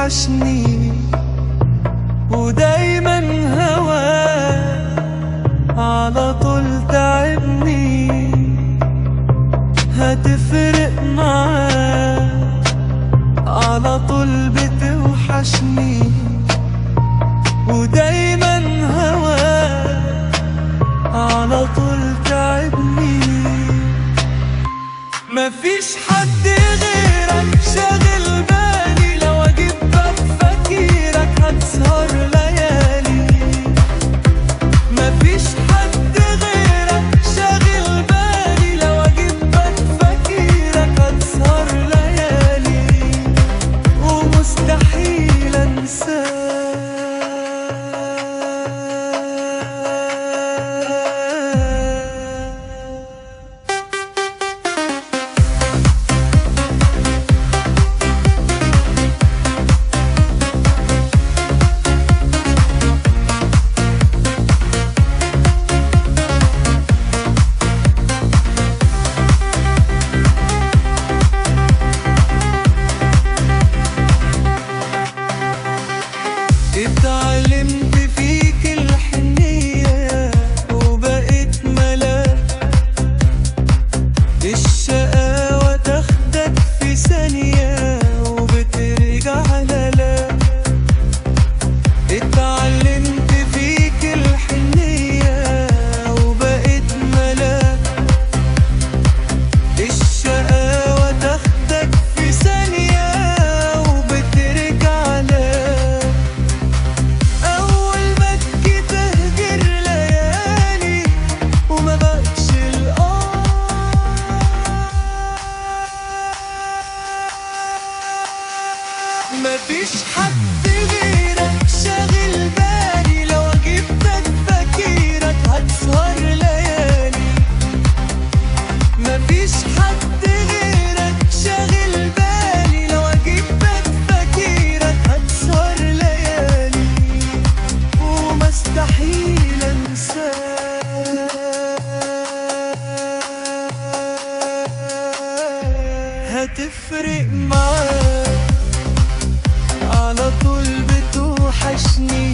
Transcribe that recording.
بتوحشني ودايما هواك على طول تعبني. هتفرق معاك على طول بتوحشني ودايما هواك على طول تعبني. مفيش حد غيرك شاغل بالي، لو اجيبك فاكرك هتسهر ليالي. مفيش حد غيرك شاغل بالي، لو اجيبك فاكرك هتسهر ليالي. ومستحيل انساك. اتعلمت فيك الحنية وبقيت ملاك، الشقاوة تاخدك في ثانية وبترجع للاك. اتعلمت فيك الحنية وبقيت ملاك، الشقاوة تاخدك في ثانية وبترجع للاك. مفيش حد غيرك شاغل بالي، لو اجيبك فاكرك هتسهر ليالي. مفيش حد غيرك شاغل بالي، لو اجيبك فاكرك هتسهر ليالي. ومستحيل انساك. هتفرق معاك على طول بتوحشني